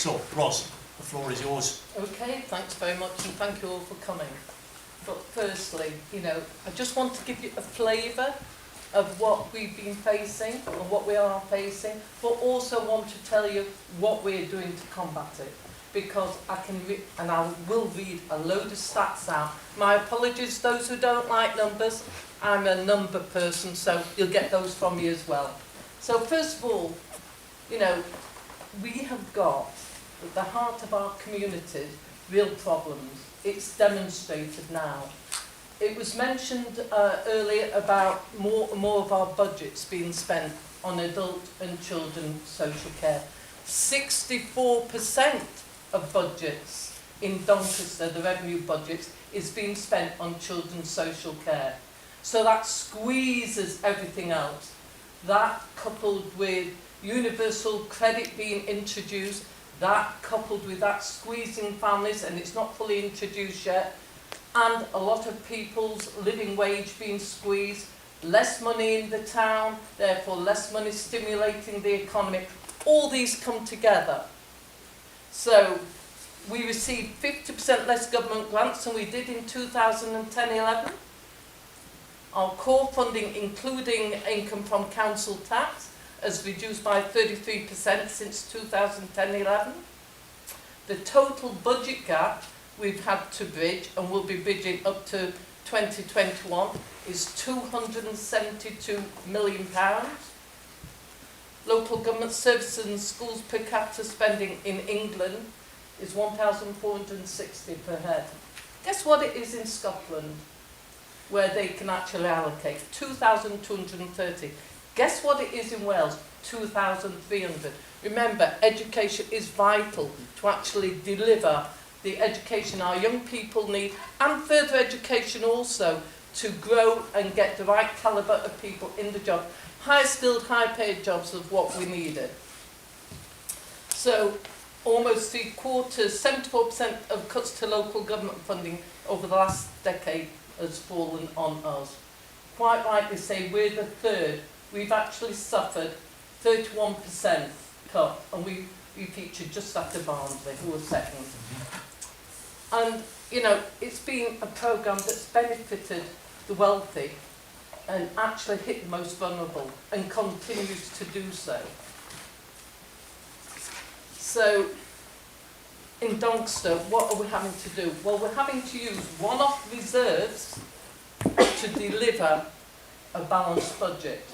So, Ros, the floor is yours. Okay, thanks very much, and thank you all for coming. But firstly, I just want to give you a flavour of what we've been facing and what we are facing, but also want to tell you what we're doing to combat it. Because I will read a load of stats out. My apologies, those who don't like numbers. I'm a number person, so you'll get those from me as well. So first of all, we have got at the heart of our communities real problems. It's demonstrated now. It was mentioned earlier about more of our budgets being spent on adult and children's social care. 64% of budgets in Doncaster, the revenue budgets, is being spent on children's social care. So that squeezes everything else. That coupled with universal credit being introduced, that coupled with that squeezing families, and it's not fully introduced yet, and a lot of people's living wage being squeezed, less money in the town, therefore less money stimulating the economy. All these come together. So we received 50% less government grants than we did in 2010-11. Our core funding, including income from council tax, has reduced by 33% since 2010-11. The total budget gap we've had to bridge, and will be bridging up to 2021, is £272 million. Local government services and schools per capita spending in England is 1,460 per head. Guess what it is in Scotland, where they can actually allocate? 2,230. Guess what it is in Wales? 2,300. Remember, education is vital to actually deliver the education our young people need, and further education also, to grow and get the right calibre of people in the job. High skilled, high paid jobs of what we needed. So almost 3/4, 74% of cuts to local government funding over the last decade has fallen on us. Quite rightly say we're the third. We've actually suffered 31% cut, and we featured just after Barnsley, who was second. And, it's been a programme that's benefited the wealthy and actually hit the most vulnerable, and continues to do so. So, in Doncaster, what are we having to do? Well, we're having to use one-off reserves to deliver a balanced budget.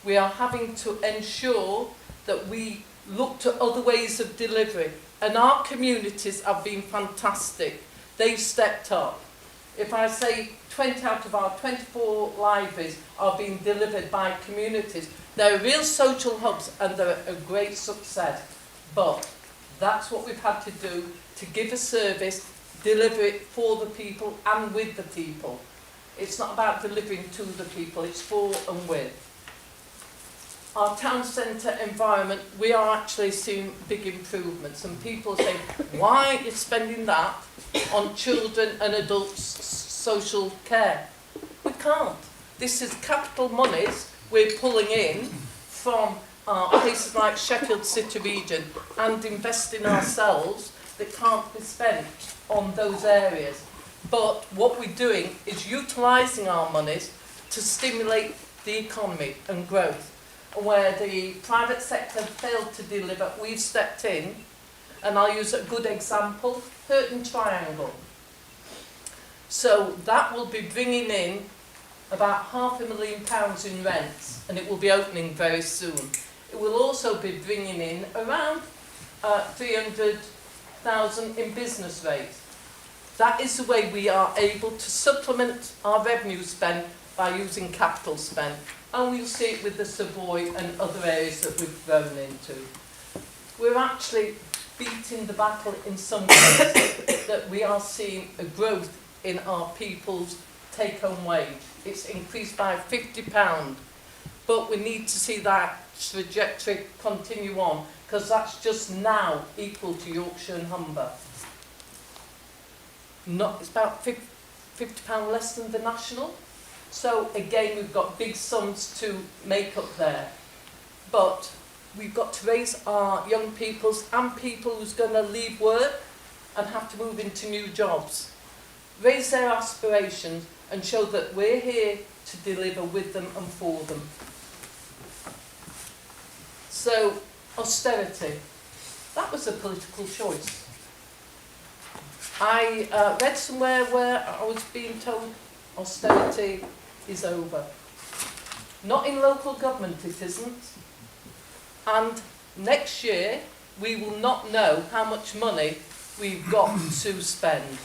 We are having to ensure that we look to other ways of delivery. And our communities have been fantastic. They've stepped up. If I say 20 out of our 24 libraries are being delivered by communities, they're real social hubs and they're a great success. But that's what we've had to do to give a service, deliver it for the people and with the people. It's not about delivering to the people, it's for and with. Our town centre environment, we are actually seeing big improvements, and people say, why are you spending that on children and adults' social care? We can't. This is capital monies we're pulling in from places like Sheffield City region and investing ourselves that can't be spent on those areas. But what we're doing is utilising our monies to stimulate the economy and growth. Where the private sector failed to deliver, we've stepped in, and I'll use a good example, Hurton Triangle. So that will be bringing in about £500,000 in rents, and it will be opening very soon. It will also be bringing in around 300,000 in business rates. That is the way we are able to supplement our revenue spend by using capital spend. And we'll see it with the Savoy and other areas that we've grown into. We're actually beating the battle in some ways that we are seeing a growth in our people's take-home wage. It's increased by £50, but we need to see that trajectory continue on, because that's just now equal to Yorkshire and Humber. It's about £50 less than the national. So again, we've got big sums to make up there. But we've got to raise our young people's and people who's going to leave work and have to move into new jobs. Raise their aspirations and show that we're here to deliver with them and for them. So, austerity. That was a political choice. I read somewhere where I was being told austerity is over. Not in local government, it isn't. And next year, we will not know how much money we've got to spend.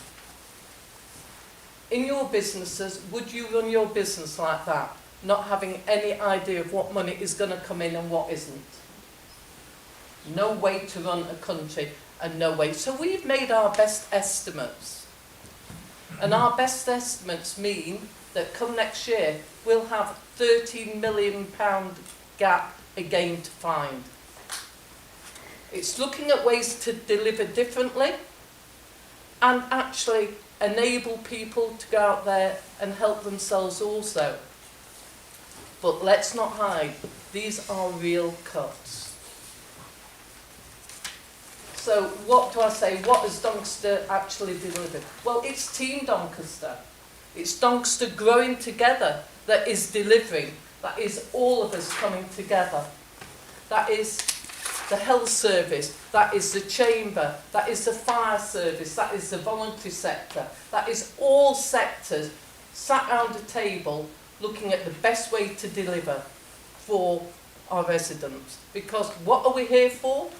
In your businesses, would you run your business like that, not having any idea of what money is going to come in and what isn't? No way to run a country, and no way. So we've made our best estimates. And our best estimates mean that come next year, we'll have £13 million gap again to find. It's looking at ways to deliver differently and actually enable people to go out there and help themselves also. But let's not hide, these are real cuts. So what do I say? What has Doncaster actually delivered? Well, it's Team Doncaster. It's Doncaster growing together that is delivering. That is all of us coming together. That is the health service. That is the chamber. That is the fire service. That is the voluntary sector. That is all sectors sat around a table looking at the best way to deliver for our residents. Because what are we here for?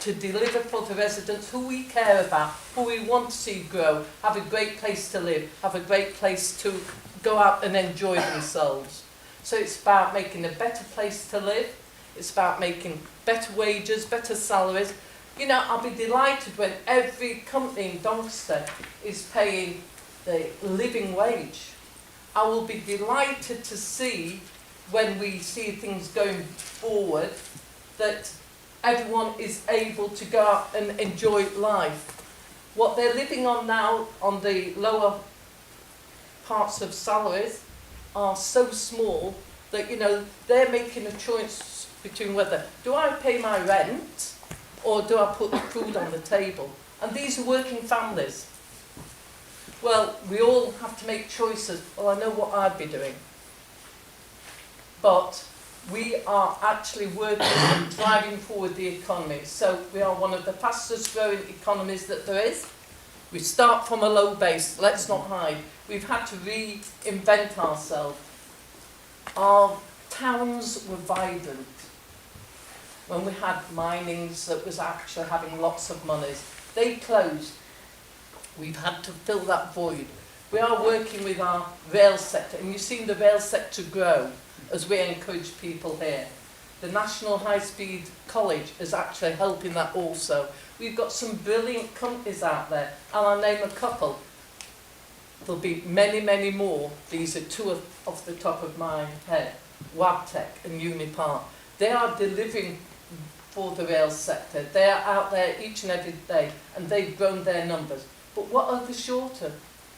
To deliver for the residents who we care about, who we want to see grow, have a great place to live, have a great place to go out and enjoy themselves. So it's about making a better place to live, it's about making better wages, better salaries. You know, I'll be delighted when every company in Doncaster is paying the living wage. I will be delighted to see when we see things going forward that everyone is able to go out and enjoy life. What they're living on now, on the lower parts of salaries, are so small that, you know, they're making a choice between whether, do I pay my rent or do I put food on the table? And these are working families. Well, we all have to make choices. Well, I know what I'd be doing. But we are actually working and driving forward the economy. So we are one of the fastest growing economies that there is. We start from a low base, let's not hide. We've had to reinvent ourselves. Our towns were vibrant when we had minings that was actually having lots of monies. They closed. We've had to fill that void. We are working with our rail sector, and you've seen the rail sector grow as we encourage people here. The National High Speed College is actually helping that also. We've got some brilliant companies out there, and I'll name a couple. There'll be many, many more. These are two off the top of my head. Wabtec and Unipar. They are delivering for the rail sector. They are out there each and every day, and they've grown their numbers. But what are they short of?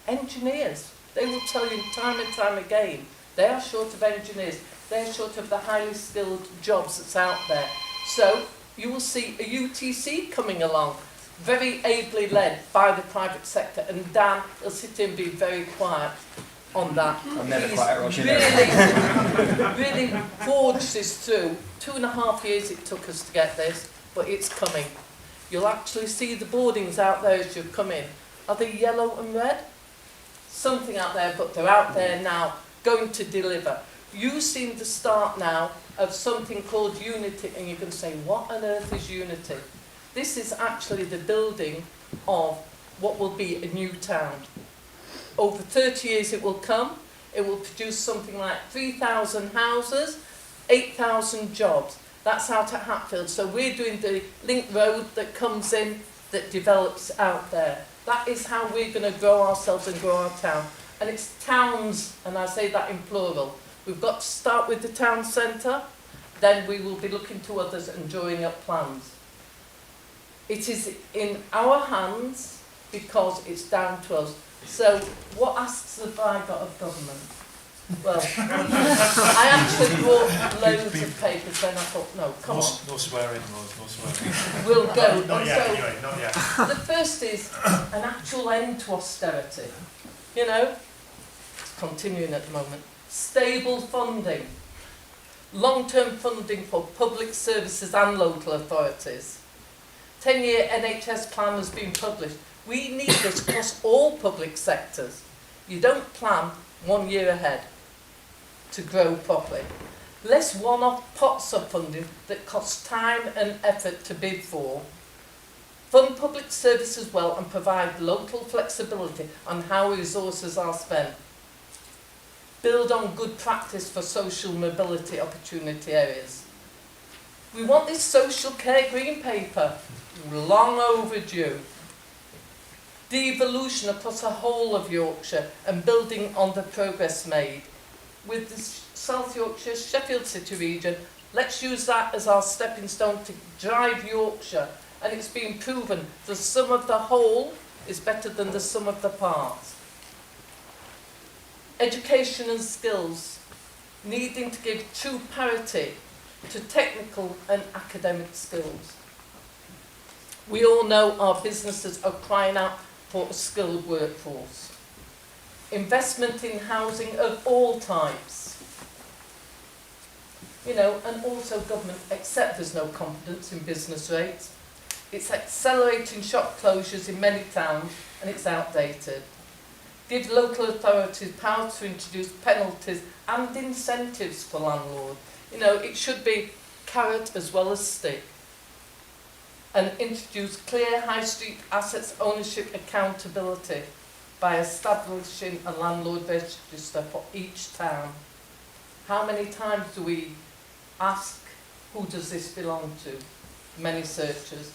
Engineers. They will tell you time and time again, they are short of engineers. They're short of the highly skilled jobs that's out there. So you will see a UTC coming along, very ably led by the private sector. And Dan will sit in and be very quiet on that. I'm never He's quiet, Ross, you really forged this through. 2.5 years it took us to get this, but it's coming. You'll actually see the boardings out there as you come in. Are they yellow and red? Something out there, but they're out there now, going to deliver. You've seen the start now of something called Unity, and you can say, what on earth is Unity? This is actually the building of what will be a new town. Over 30 years it will come. It will produce something like 3,000 houses, 8,000 jobs. That's out at Hatfield. So we're doing the link road that comes in, that develops out there. That is how we're going to grow ourselves and grow our town. And it's towns, and I say that in plural. We've got to start with the town centre, then we will be looking to others and drawing up plans. It is in our hands because it's down to us. So what asks have I got of government? Well, I actually brought loads of papers, then I thought, no, come on, No swearing, Ros, no swearing. we'll go. Not yet, So, anyway, not yet. the first is an actual end to austerity. You know, it's continuing at the moment. Stable funding. Long-term funding for public services and local authorities. 10-year NHS plan has been published. We need this across all public sectors. You don't plan 1 year ahead to grow properly. Less one-off pots of funding that cost time and effort to bid for. Fund public services well and provide local flexibility on how resources are spent. Build on good practice for social mobility opportunity areas. We want this social care green paper, long overdue. Devolution across the whole of Yorkshire and building on the progress made. With the South Yorkshire, Sheffield City region, let's use that as our stepping stone to drive Yorkshire. And it's been proven the sum of the whole is better than the sum of the parts. Education and skills, needing to give true parity to technical and academic skills. We all know our businesses are crying out for a skilled workforce. Investment in housing of all types. You know, and also government, except there's no confidence in business rates. It's accelerating shop closures in many towns and it's outdated. Give local authorities power to introduce penalties and incentives for landlords. You know, it should be carrot as well as stick. And introduce clear high street assets ownership accountability by establishing a landlord register for each town. How many times do we ask, who does this belong to? Many searches.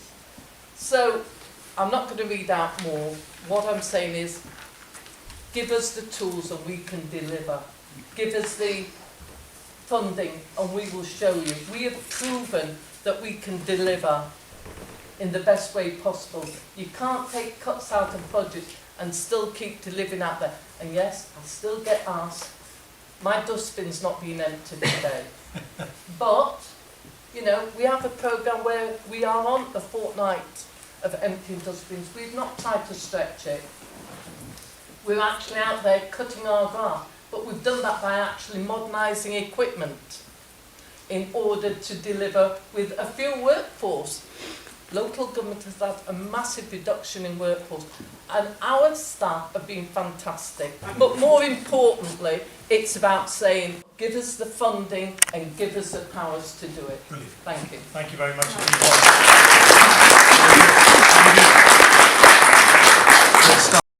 So, I'm not going to read out more. What I'm saying is, give us the tools and we can deliver. Give us the funding and we will show you. We have proven that we can deliver in the best way possible. You can't take cuts out of budget and still keep delivering out there. And yes, I still get asked, my dustbin's not been emptied today. But, you know, we have a programme where we are on a fortnight of emptying dustbins. We've not tried to stretch it. We're actually out there cutting our grass, but we've done that by actually modernising equipment in order to deliver with a fewer workforce. Local government has had a massive reduction in workforce and our staff have been fantastic. But more importantly, it's about saying, give us the funding and give us the powers to do it. Brilliant. Thank you. Thank you very much.